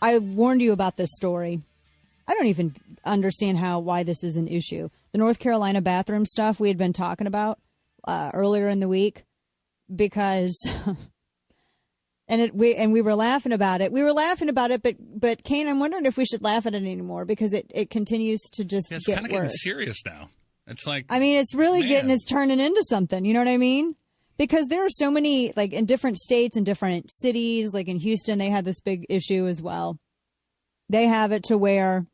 I warned you about this story. I don't even understand why this is an issue. The North Carolina bathroom stuff we had been talking about earlier in the week, because we were laughing about it. We were laughing about it, but Kane, I'm wondering if we should laugh at it anymore, because it continues to just get worse. It's kind of getting serious now. It's like, I mean, it's really it's turning into something. You know what I mean? Because there are so many, like, in different states and different cities, like in Houston, they had this big issue as well. They have it to where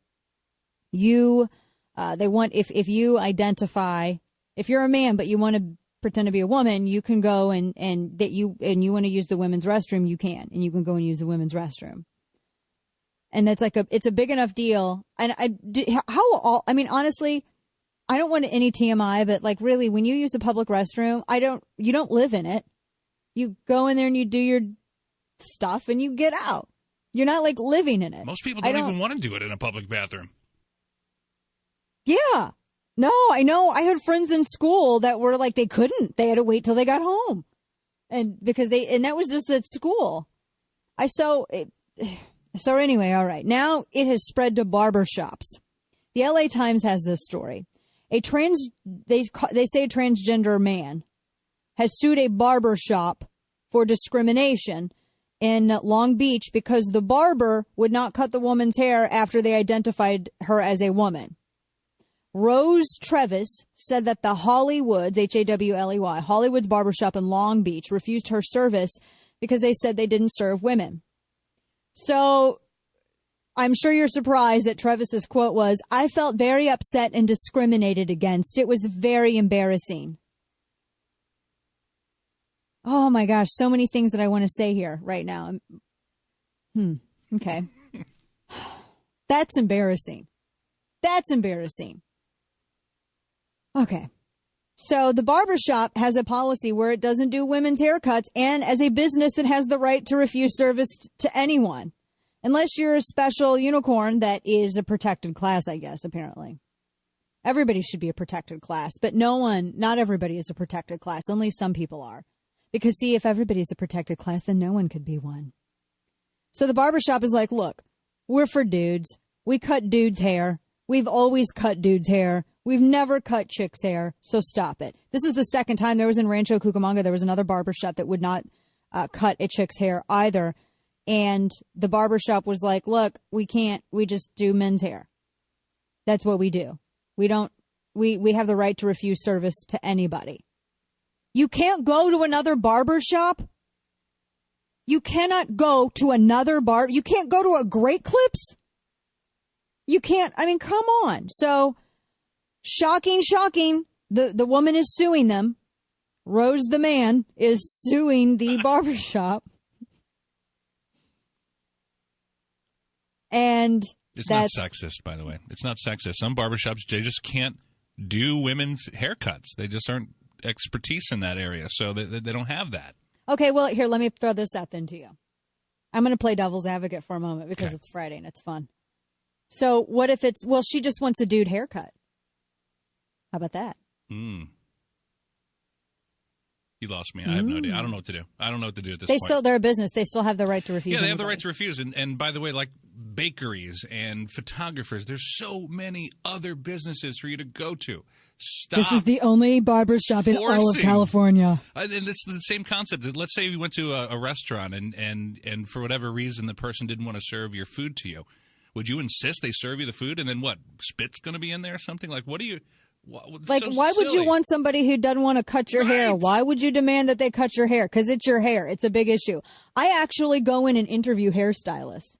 they want, if you identify, if you're a man but you want to pretend to be a woman, you can go and you want to use the women's restroom, you can, and you can go and use the women's restroom. And it's a big enough deal. And I mean, honestly, I don't want any TMI, but like, really, when you use a public restroom, you don't live in it. You go in there and you do your stuff and you get out. You're not like living in it. Most people don't even want to do it in a public bathroom. Yeah. No, I know. I had friends in school that were like, they couldn't. They had to wait till they got home. And that was just at school. So anyway, all right. Now it has spread to barbershops. The LA Times has this story. They say a transgender man has sued a barbershop for discrimination in Long Beach because the barber would not cut the woman's hair after they identified her as a woman. Rose Trevis said that the Hollywoods, Hawley, Hollywoods barbershop in Long Beach refused her service because they said they didn't serve women. So I'm sure you're surprised that Trevis's quote was, "I felt very upset and discriminated against. It was very embarrassing." Oh my gosh, so many things that I want to say here right now. Okay. That's embarrassing. That's embarrassing. Okay. So the barbershop has a policy where it doesn't do women's haircuts, and as a business, it has the right to refuse service to anyone. Unless you're a special unicorn that is a protected class, I guess, apparently. Everybody should be a protected class, but not everybody is a protected class. Only some people are. Because, see, if everybody's a protected class, then no one could be one. So the barbershop is like, look, we're for dudes. We cut dudes' hair. We've always cut dudes' hair. We've never cut chicks' hair, so stop it. This is the second time. There was in Rancho Cucamonga, there was another barbershop that would not cut a chick's hair either. And the barbershop was like, look, we can't, we just do men's hair. That's what we do. We have the right to refuse service to anybody. You can't go to another barbershop. You cannot go to another you can't go to a Great Clips. You can't, I mean, come on. So, shocking. The woman is suing them. Rose the man is suing the barbershop. And it's not sexist, by the way. It's not sexist. Some barbershops, they just can't do women's haircuts. They just aren't expertise in that area, so they don't have that. Okay, well, here, let me throw this out then to you. I'm going to play devil's advocate for a moment because It's Friday and it's fun. So what if she just wants a dude haircut? How about that? You lost me. I have no idea. I don't know what to do. I don't know what to do at this point. They're a business. They still have the right to refuse. Yeah, they have the right to refuse. And by the way, like bakeries and photographers, there's so many other businesses for you to go to. Stop. This is the only barbershop in all of California. And it's the same concept. Let's say you went to a restaurant and for whatever reason the person didn't want to serve your food to you. Would you insist they serve you the food and then what? Spit's going to be in there or something? Like, what do you... Like, so why would you want somebody who doesn't want to cut your hair? Why would you demand that they cut your hair? Because it's your hair. It's a big issue. I actually go in and interview hairstylists.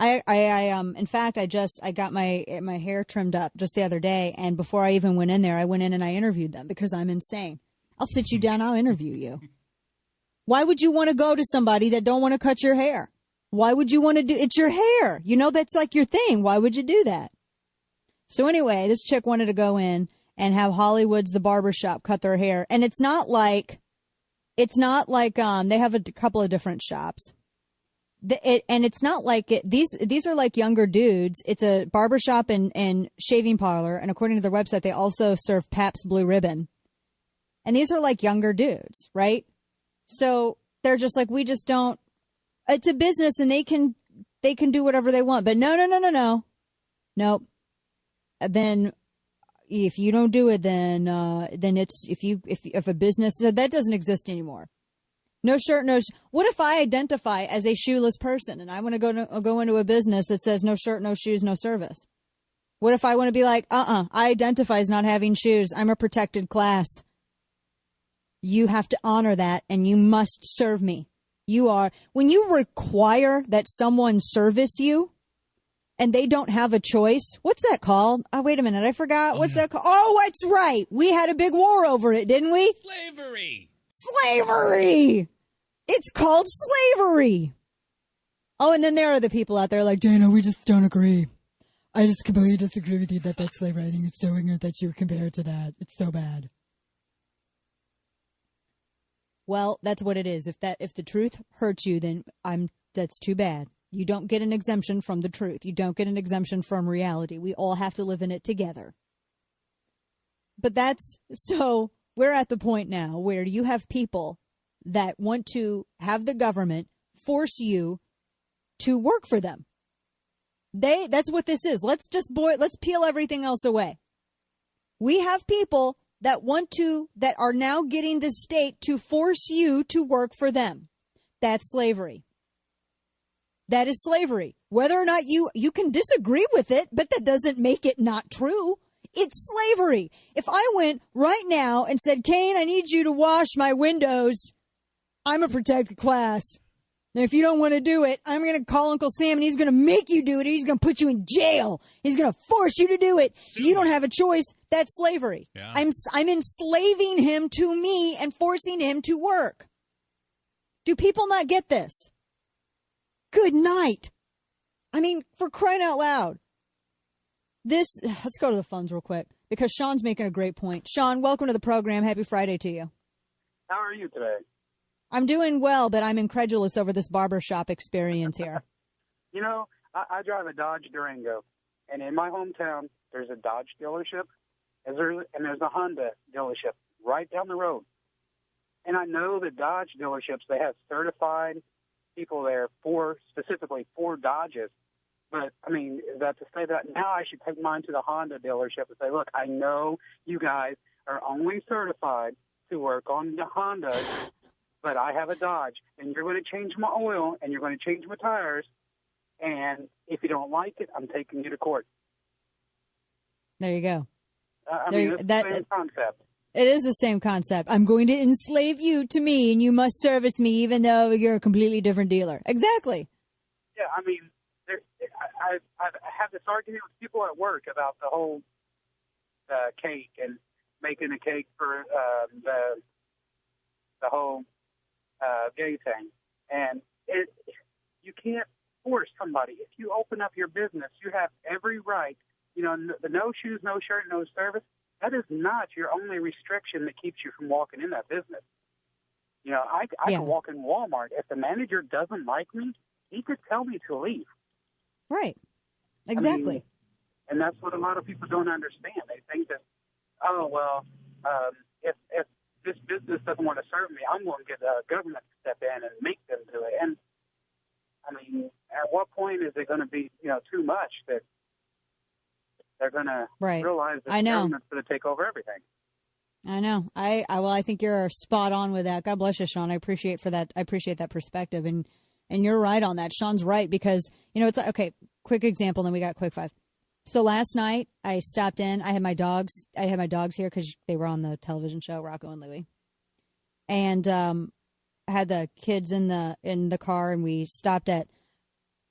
In fact, I got my hair trimmed up just the other day, and before I even went in there, I went in and I interviewed them because I'm insane. I'll sit you down. I'll interview you. Why would you want to go to somebody that don't want to cut your hair? Why would you want to do? It's your hair. You know, that's like your thing. Why would you do that? So anyway, this chick wanted to go in and have Hollywoods, the barbershop, cut their hair. And it's not like they have a couple of different shops. And it's not like these are like younger dudes. It's a barbershop and shaving parlor. And according to their website, they also serve Pabst Blue Ribbon. And these are like younger dudes, right? So they're just like, we just don't, it's a business and they can they can do whatever they want. But no. Nope. Then if you don't do it, then it's if a business that doesn't exist anymore. No shirt, no. What if I identify as a shoeless person and I want to go into a business that says no shirt, no shoes, no service? What if I want to be like, I identify as not having shoes. I'm a protected class. You have to honor that, and you must serve me. When you require that someone service you, and they don't have a choice. What's that called? Oh, wait a minute. I forgot. What's that called? Oh, that's right. We had a big war over it, didn't we? Slavery. It's called slavery. Oh, and then there are the people out there like, Dana, we just don't agree. I just completely disagree with you that that's slavery. I think it's so ignorant that you compare it to that. It's so bad. Well, that's what it is. If the truth hurts you, then that's too bad. You don't get an exemption from the truth. You don't get an exemption from reality. We all have to live in it together. But so we're at the point now where you have people that want to have the government force you to work for them. That's what this is. Let's peel everything else away. We have people that are now getting the state to force you to work for them. That's slavery. That is slavery. Whether or not you can disagree with it, but that doesn't make it not true. It's slavery. If I went right now and said, Kane, I need you to wash my windows, I'm a protected class. And if you don't want to do it, I'm going to call Uncle Sam and he's going to make you do it. He's going to put you in jail. He's going to force you to do it. You don't have a choice. That's slavery. Yeah. I'm enslaving him to me and forcing him to work. Do people not get this? Good night. I mean, for crying out loud. Let's go to the phones real quick because Sean's making a great point. Sean, welcome to the program. Happy Friday to you. How are you today? I'm doing well, but I'm incredulous over this barbershop experience here. You know, I drive a Dodge Durango, and in my hometown, there's a Dodge dealership, and there's a Honda dealership right down the road. And I know the Dodge dealerships, they have certified people there specifically for Dodges. But, I mean, is that to say that now I should take mine to the Honda dealership and say, look, I know you guys are only certified to work on the Honda, but I have a Dodge, and you're going to change my oil, and you're going to change my tires, and if you don't like it, I'm taking you to court. There you go. It's the same concept. It is the same concept. I'm going to enslave you to me, and you must service me even though you're a completely different dealer. Exactly. Yeah, I mean, I've had this argument with people at work about the whole cake and making a cake for the whole gay thing. And you can't force somebody. If you open up your business, you have every right. You know, the no shoes, no shirt, no service, that is not your only restriction that keeps you from walking in that business. You know, I can walk in Walmart. If the manager doesn't like me, he could tell me to leave. Right. Exactly. I mean, and that's what a lot of people don't understand. They think that, if this business doesn't want to serve me, I'm going to get the government to step in and make them do it. And, I mean, at what point is it going to be, too much that they're going to realize that the government's going to take over everything? I know. I think you're spot on with that. God bless you, Sean. I appreciate that perspective. And you're right on that. Sean's right because, it's okay. Quick example. Then we got quick five. So last night I stopped in. I had my dogs here because they were on the television show, Rocco and Louie. And, I had the kids in the car and we stopped at,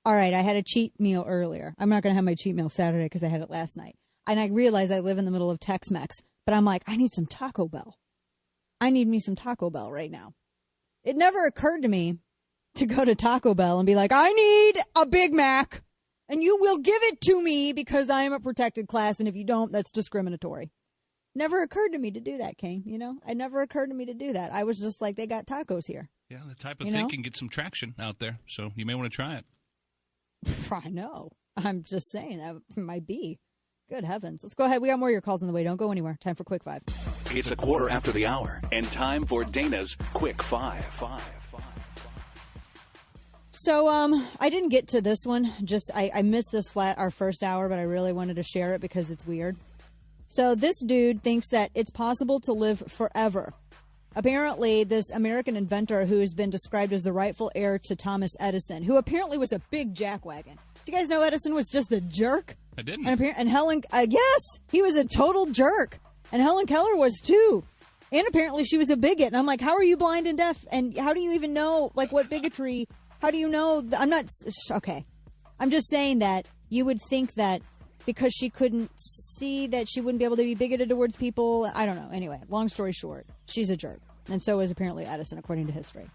all right, I had a cheat meal earlier. I'm not going to have my cheat meal Saturday because I had it last night. And I realized I live in the middle of Tex-Mex, but I'm like, I need some Taco Bell. I need me some Taco Bell right now. It never occurred to me to go to Taco Bell and be like, I need a Big Mac and you will give it to me because I am a protected class. And if you don't, that's discriminatory. Never occurred to me to do that, King. It never occurred to me to do that. I was just like, they got tacos here. Yeah, the type of thing can get some traction out there. So you may want to try it. I know. I'm just saying that might be. Good heavens. Let's go ahead. We got more of your calls on the way. Don't go anywhere. Time for Quick Five. It's a quarter after the hour and time for Dana's Quick Five. So I didn't get to this one. Just I missed our first hour, but I really wanted to share it because it's weird. So this dude thinks that it's possible to live forever. Apparently, this American inventor who has been described as the rightful heir to Thomas Edison, who apparently was a big jackwagon. Do you guys know Edison was just a jerk? I didn't. And Helen, yes, he was a total jerk. And Helen Keller was too. And apparently she was a bigot. And I'm like, how are you blind and deaf? And how do you even know, like, what bigotry? How do you know? I'm not, okay. I'm just saying that you would think that because she couldn't see that she wouldn't be able to be bigoted towards people. I don't know. Anyway, long story short, she's a jerk. And so is apparently Edison, according to history.